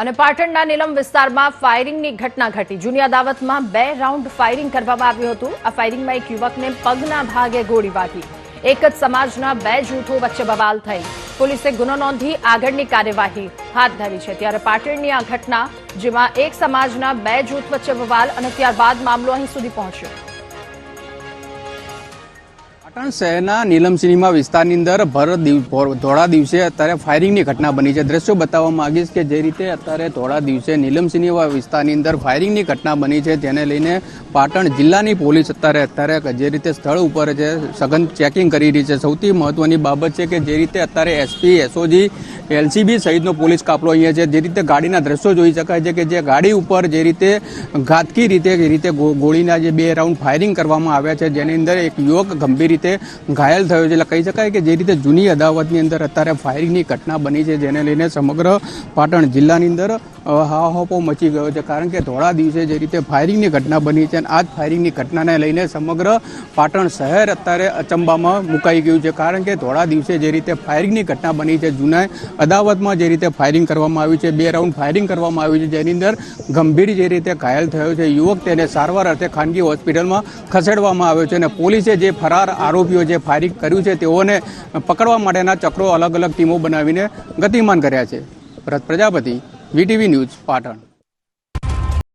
અને પાટણના નીલમ વિસ્તારમાં ફાયરિંગની ઘટના ઘટી। જૂની અદાવતમાં 2 રાઉન્ડ ફાયરિંગ કરવામાં આવ્યું હતું। આ ફાયરિંગમાં એક યુવકને પગના ભાગે ગોળી વાગી। એક જ સમાજના 2 જૂથો વચ્ચે બવાલ થઈ। પોલીસે ગુનો નોંધી આગળની કાર્યવાહી હાથ ધરી છે। ત્યારે પાટણની આ ઘટના જેમાં એક સમાજના 2 જૂથ વચ્ચે બવાલ અને ત્યારબાદ મામલો અહીં સુધી પહોંચ્યો। પાટણ શહેરના નીલમ સિનેમા વિસ્તારની અંદર ધોળા દિવસે અત્યારે ફાયરિંગની ઘટના બની છે। દ્રશ્યો બતાવવા માંગીશ કે જે રીતે અત્યારે ધોળા દિવસે નીલમ સિનેમા વિસ્તારની અંદર ફાયરિંગની ઘટના બની છે, જેને લઈને પાટણ જિલ્લાની પોલીસ અત્યારે જે રીતે સ્થળ ઉપર છે સઘન ચેકિંગ કરી રહી છે। સૌથી મહત્વની બાબત છે કે જે રીતે અત્યારે એસપી, એસઓજી, એલસીબી સહિતનો પોલીસ કાફલો અહીંયા છે। જે રીતે ગાડીના દ્રશ્યો જોઈ શકાય છે કે જે ગાડી ઉપર જે રીતે ઘાતકી રીતે ગોળીના જે 2 રાઉન્ડ ફાયરિંગ કરવામાં આવ્યા છે, જેની અંદર એક યુવક ગંભીર રીતે ઘાયલ થયો છે। એટલે કહી શકાય કે જે રીતે જૂની અદાવતની અંદર અત્યારે ફાયરિંગની ઘટના બની છે, જેને લઈને સમગ્ર પાટણ જિલ્લાની અંદર હાહાપો મચી ગયો છે। કારણ કે ધોળા દિવસે જે રીતે ફાયરિંગની ઘટના બની છે અને આ જ ફાયરિંગની ઘટનાને લઈને સમગ્ર પાટણ શહેર અત્યારે અચંબામાં મુકાઈ ગયું છે। કારણ કે ધોળા દિવસે જે રીતે ફાયરિંગની ઘટના બની છે, જૂના અદાવતમાં જે રીતે ફાયરિંગ કરવામાં આવ્યું છે, 2 રાઉન્ડ ફાયરિંગ કરવામાં આવ્યું છે, જેની અંદર ગંભીર જે રીતે ઘાયલ થયો છે યુવક, તેને સારવાર અર્થે ખાનગી હોસ્પિટલમાં ખસેડવામાં આવ્યો છે। અને પોલીસે જે ફરાર આરોપીઓ જે ફાયરિંગ કર્યું છે તેઓને પકડવા માટેના ચક્રો અલગ અલગ ટીમો બનાવીને ગતિમાન કર્યા છે। ભરત પ્રજાપતિ, વીટીવી ન્યૂઝ, પાટણ।